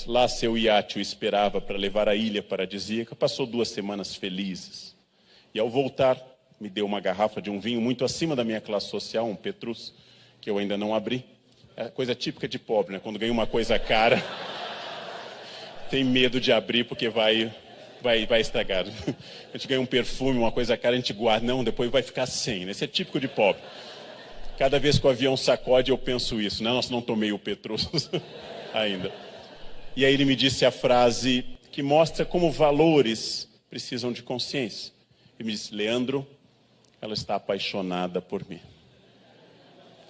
Lá seu iate o esperava para levar à ilha paradisíaca. Passou 2 semanas felizes. E ao voltar, me deu uma garrafa de um vinho muito acima da minha classe social, um Petrus, que eu ainda não abri. É coisa típica de pobre, né? Quando ganha uma coisa cara, tem medo de abrir porque vai estragar. A gente ganha um perfume, uma coisa cara, a gente guarda. Não, depois vai ficar sem, né? Isso é típico de pobre. Cada vez que o avião sacode, eu penso isso, né? Nossa, não tomei o Petrus ainda. E aí ele me disse a frase que mostra como valores precisam de consciência. Ele me disse: Leandro, ela está apaixonada por mim.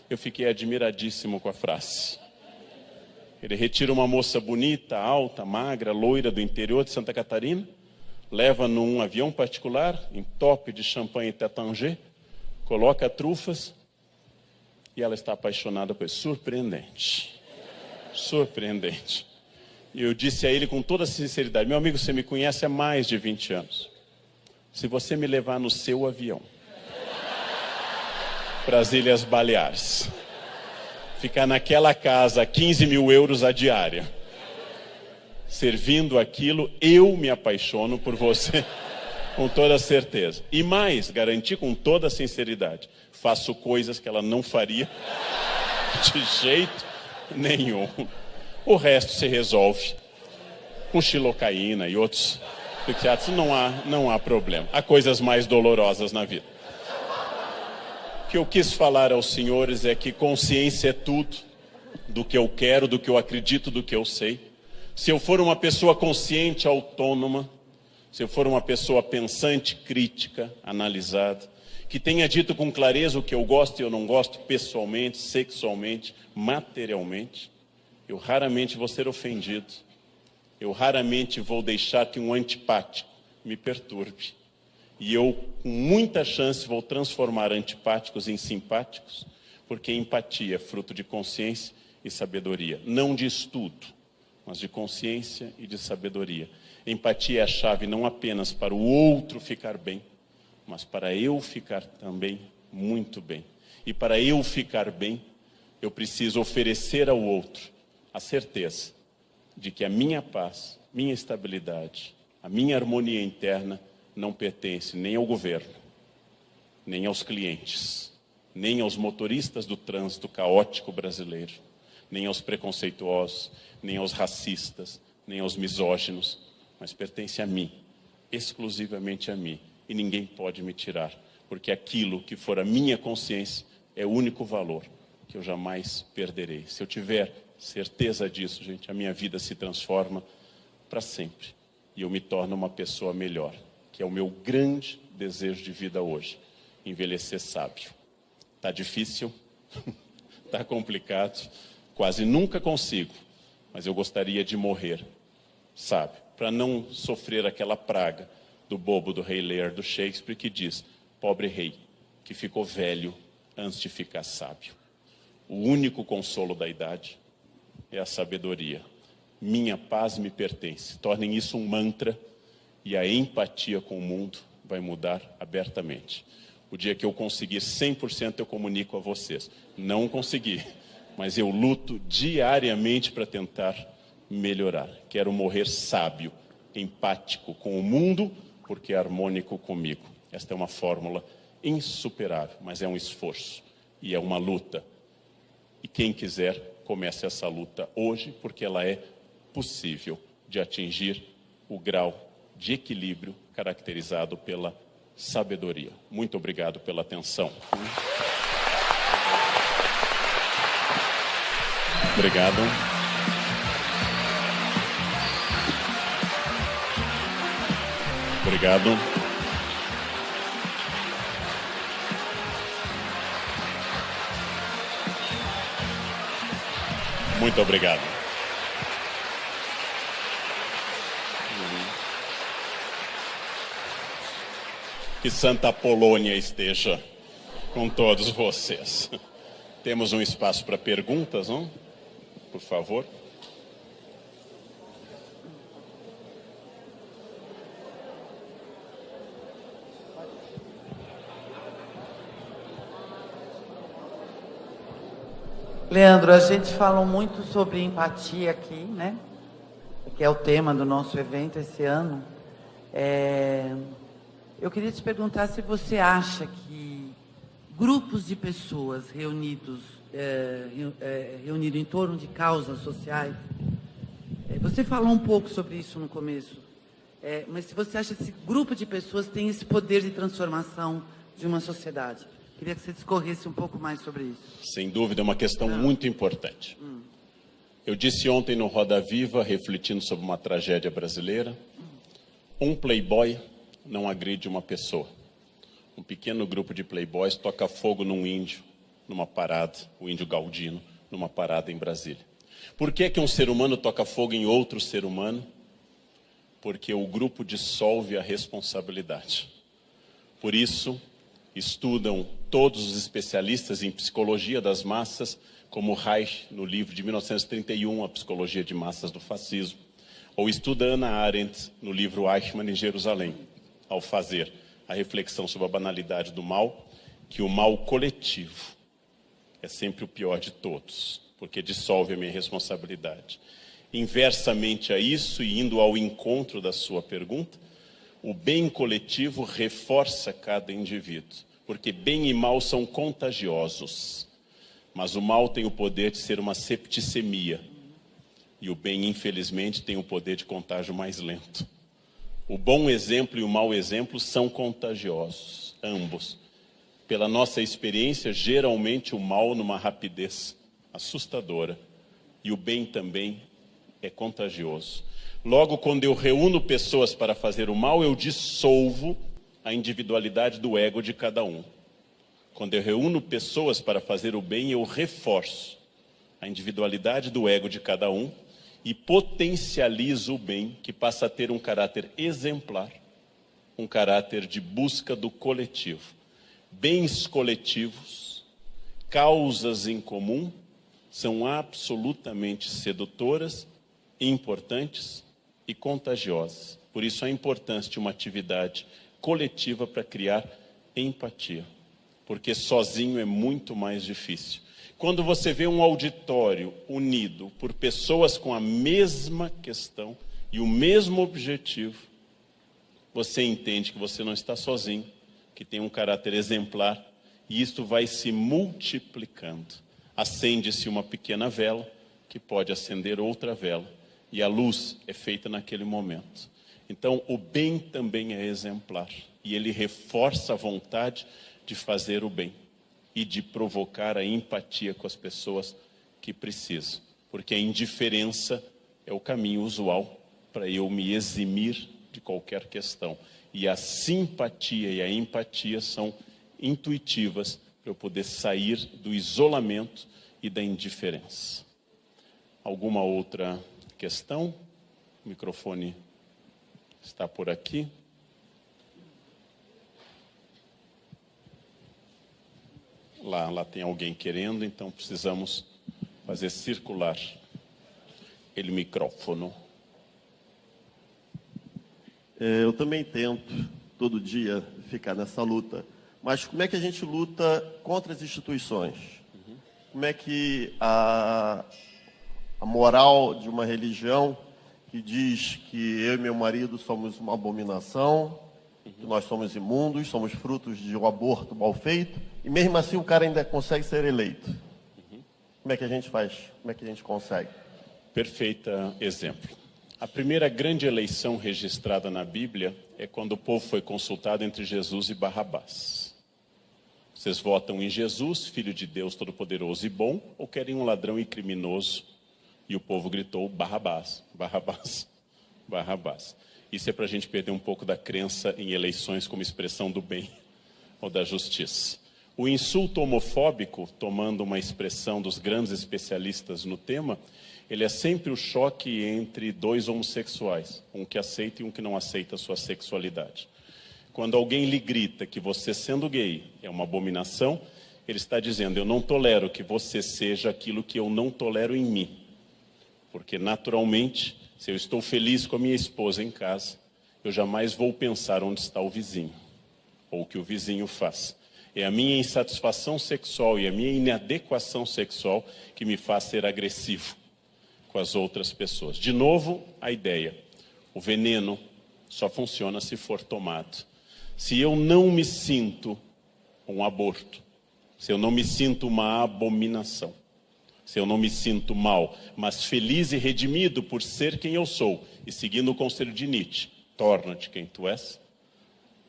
Eu fiquei admiradíssimo com a frase. Ele retira uma moça bonita, alta, magra, loira do interior de Santa Catarina, leva num avião particular, entope de champanhe Taittinger, coloca trufas e ela está apaixonada por ele. Surpreendente. Surpreendente. E eu disse a ele com toda sinceridade: meu amigo, você me conhece há mais de 20 anos. Se você me levar no seu avião para as Ilhas Baleares, ficar naquela casa a 15 mil euros a diária, servindo aquilo, eu me apaixono por você com toda certeza. E mais, garanti com toda sinceridade, faço coisas que ela não faria de jeito nenhum. O resto se resolve com xilocaína e outros psiquiatras. Não há problema. Há coisas mais dolorosas na vida. O que eu quis falar aos senhores é que consciência é tudo, do que eu quero, do que eu acredito, do que eu sei. Se eu for uma pessoa consciente, autônoma, se eu for uma pessoa pensante, crítica, analisada, que tenha dito com clareza o que eu gosto e eu não gosto pessoalmente, sexualmente, materialmente, eu raramente vou ser ofendido. Eu raramente vou deixar que um antipático me perturbe. E eu, com muita chance, vou transformar antipáticos em simpáticos, porque empatia é fruto de consciência e sabedoria. Não de estudo, mas de consciência e de sabedoria. Empatia é a chave não apenas para o outro ficar bem, mas para eu ficar também muito bem. E para eu ficar bem, eu preciso oferecer ao outro a certeza de que a minha paz, minha estabilidade, a minha harmonia interna não pertence nem ao governo, nem aos clientes, nem aos motoristas do trânsito caótico brasileiro, nem aos preconceituosos, nem aos racistas, nem aos misóginos, mas pertence a mim, exclusivamente a mim. E ninguém pode me tirar, porque aquilo que for a minha consciência é o único valor que eu jamais perderei. Se eu tiver certeza disso, gente, a minha vida se transforma para sempre. E eu me torno uma pessoa melhor, que é o meu grande desejo de vida hoje. Envelhecer sábio. Está difícil, está complicado, quase nunca consigo, mas eu gostaria de morrer sábio, para não sofrer aquela praga do bobo do Rei Lear, do Shakespeare, que diz: pobre rei, que ficou velho antes de ficar sábio. O único consolo da idade é a sabedoria. Minha paz me pertence. Tornem isso um mantra e a empatia com o mundo vai mudar abertamente. O dia que eu conseguir 100%, eu comunico a vocês. Não consegui, mas eu luto diariamente para tentar melhorar. Quero morrer sábio, empático com o mundo, porque é harmônico comigo. Esta é uma fórmula insuperável, mas é um esforço e é uma luta. E quem quiser, comece essa luta hoje, porque ela é possível de atingir o grau de equilíbrio caracterizado pela sabedoria. Muito obrigado pela atenção. Obrigado. Obrigado. Muito obrigado. Que Santa Polônia esteja com todos vocês. Temos um espaço para perguntas, não? Por favor. Leandro, a gente fala muito sobre empatia aqui, né? que é o tema do nosso evento esse ano. Eu queria te perguntar se você acha que grupos de pessoas reunidos em torno de causas sociais, você falou um pouco sobre isso no começo, mas se você acha que esse grupo de pessoas tem esse poder de transformação de uma sociedade. Queria que você discorresse um pouco mais sobre isso. Sem dúvida, é uma questão muito importante. Eu disse ontem no Roda Viva, refletindo sobre uma tragédia brasileira, um playboy não agride uma pessoa. Um pequeno grupo de playboys toca fogo num índio, numa parada, o índio Galdino, numa parada em Brasília. Por que que um ser humano toca fogo em outro ser humano? Porque o grupo dissolve a responsabilidade. Por isso, estudam todos os especialistas em psicologia das massas, como Reich, no livro de 1931, A Psicologia de Massas do Fascismo, ou estuda Hannah Arendt, no livro Eichmann em Jerusalém, ao fazer a reflexão sobre a banalidade do mal, que o mal coletivo é sempre o pior de todos, porque dissolve a minha responsabilidade. Inversamente a isso, e indo ao encontro da sua pergunta, o bem coletivo reforça cada indivíduo, porque bem e mal são contagiosos, mas o mal tem o poder de ser uma septicemia, e o bem, infelizmente, tem o poder de contágio mais lento. O bom exemplo e o mau exemplo são contagiosos, ambos. Pela nossa experiência, geralmente o mal numa rapidez assustadora, e o bem também é contagioso. Logo, quando eu reúno pessoas para fazer o mal, eu dissolvo a individualidade do ego de cada um. Quando eu reúno pessoas para fazer o bem, eu reforço a individualidade do ego de cada um e potencializo o bem, que passa a ter um caráter exemplar, um caráter de busca do coletivo. Bens coletivos, causas em comum, são absolutamente sedutoras, importantes e contagiosas. Por isso a importância de uma atividade coletiva para criar empatia, porque sozinho é muito mais difícil. Quando você vê um auditório unido por pessoas com a mesma questão e o mesmo objetivo, você entende que você não está sozinho, que tem um caráter exemplar, e isto vai se multiplicando. Acende-se uma pequena vela, que pode acender outra vela, e a luz é feita naquele momento. Então, o bem também é exemplar, e ele reforça a vontade de fazer o bem e de provocar a empatia com as pessoas que precisam, porque a indiferença é o caminho usual para eu me eximir de qualquer questão, e a simpatia e a empatia são intuitivas para eu poder sair do isolamento e da indiferença. Alguma outra questão? O microfone está por aqui. Lá tem alguém querendo, então precisamos fazer circular o microfone. Eu também tento, todo dia, ficar nessa luta. Mas como é que a gente luta contra as instituições? Como é que a moral de uma religião que diz que eu e meu marido somos uma abominação, que nós somos imundos, somos frutos de um aborto mal feito, e mesmo assim o cara ainda consegue ser eleito? Como é que a gente faz? Como é que a gente consegue? Perfeito exemplo. A primeira grande eleição registrada na Bíblia é quando o povo foi consultado entre Jesus e Barrabás. Vocês votam em Jesus, Filho de Deus Todo-Poderoso e bom, ou querem um ladrão e criminoso? E o povo gritou, Barrabás, Barrabás, Barrabás. Isso é para a gente perder um pouco da crença em eleições como expressão do bem ou da justiça. O insulto homofóbico, tomando uma expressão dos grandes especialistas no tema, ele é sempre o choque entre dois homossexuais, um que aceita e um que não aceita a sua sexualidade. Quando alguém lhe grita que você sendo gay é uma abominação, ele está dizendo, eu não tolero que você seja aquilo que eu não tolero em mim. Porque naturalmente, se eu estou feliz com a minha esposa em casa, eu jamais vou pensar onde está o vizinho, ou o que o vizinho faz. É a minha insatisfação sexual e a minha inadequação sexual que me faz ser agressivo com as outras pessoas. De novo, a ideia: o veneno só funciona se for tomado. Se eu não me sinto um aborto, se eu não me sinto uma abominação, se eu não me sinto mal, mas feliz e redimido por ser quem eu sou, e seguindo o conselho de Nietzsche, torna-te quem tu és,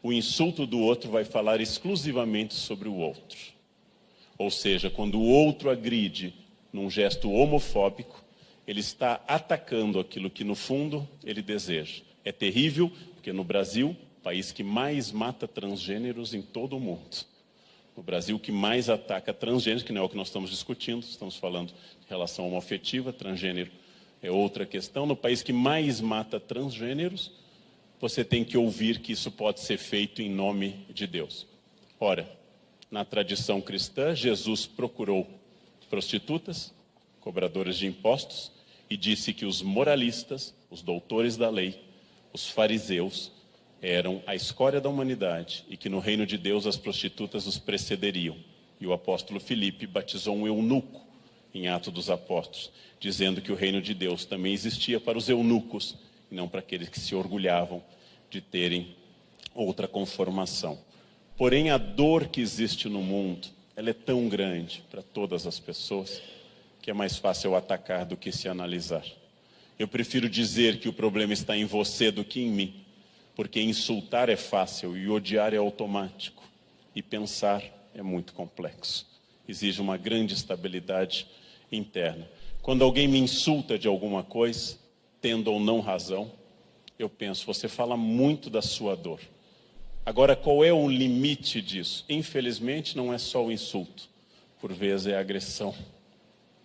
o insulto do outro vai falar exclusivamente sobre o outro. Ou seja, quando o outro agride num gesto homofóbico, ele está atacando aquilo que no fundo ele deseja. É terrível, porque no Brasil, país que mais mata transgêneros em todo o mundo. No Brasil, que mais ataca transgêneros, que não é o que nós estamos discutindo, estamos falando de relação homoafetiva, transgênero é outra questão. No país que mais mata transgêneros, você tem que ouvir que isso pode ser feito em nome de Deus. Ora, na tradição cristã, Jesus procurou prostitutas, cobradoras de impostos, e disse que os moralistas, os doutores da lei, os fariseus, eram a escória da humanidade e que no reino de Deus as prostitutas os precederiam. E o apóstolo Filipe batizou um eunuco em Atos dos Apóstolos, dizendo que o reino de Deus também existia para os eunucos e não para aqueles que se orgulhavam de terem outra conformação. Porém, a dor que existe no mundo, ela é tão grande para todas as pessoas que é mais fácil atacar do que se analisar. Eu prefiro dizer que o problema está em você do que em mim, porque insultar é fácil e odiar é automático, e pensar é muito complexo. Exige uma grande estabilidade interna. Quando alguém me insulta de alguma coisa, tendo ou não razão, eu penso, você fala muito da sua dor. Agora, qual é o limite disso? Infelizmente, não é só o insulto. Por vezes é a agressão,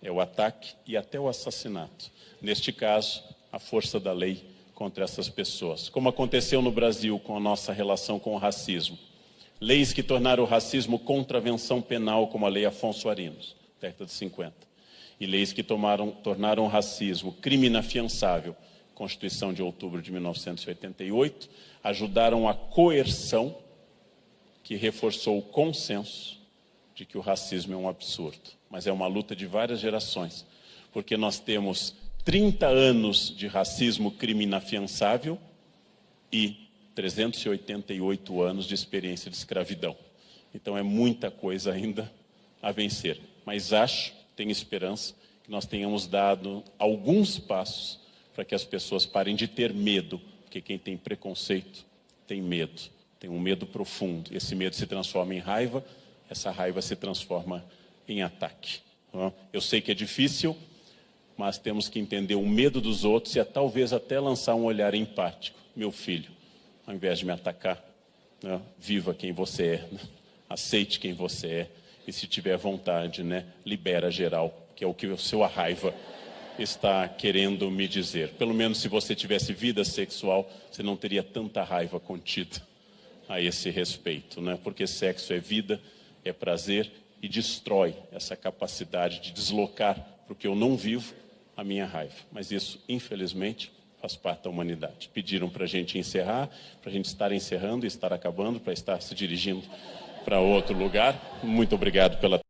é o ataque e até o assassinato. Neste caso, a força da lei contra essas pessoas. Como aconteceu no Brasil com a nossa relação com o racismo. Leis que tornaram o racismo contravenção penal, como a Lei Afonso Arinos, década de 50. E leis que tornaram o racismo crime inafiançável, Constituição de outubro de 1988, ajudaram a coerção que reforçou o consenso de que o racismo é um absurdo. Mas é uma luta de várias gerações, porque nós temos 30 anos de racismo crime inafiançável e 388 anos de experiência de escravidão. Então é muita coisa ainda a vencer. Mas tenho esperança, que nós tenhamos dado alguns passos para que as pessoas parem de ter medo, porque quem tem preconceito tem medo, tem um medo profundo. Esse medo se transforma em raiva, essa raiva se transforma em ataque. Eu sei que é difícil, mas temos que entender o medo dos outros e talvez até lançar um olhar empático. Meu filho, ao invés de me atacar, viva quem você é, aceite quem você é, e se tiver vontade, libera geral, que é o que a sua raiva está querendo me dizer. Pelo menos se você tivesse vida sexual, você não teria tanta raiva contida a esse respeito, porque sexo é vida, é prazer e destrói essa capacidade de deslocar para o que eu não vivo a minha raiva. Mas isso, infelizmente, faz parte da humanidade. Pediram para a gente encerrar, para a gente estar encerrando e estar acabando, para estar se dirigindo para outro lugar. Muito obrigado pela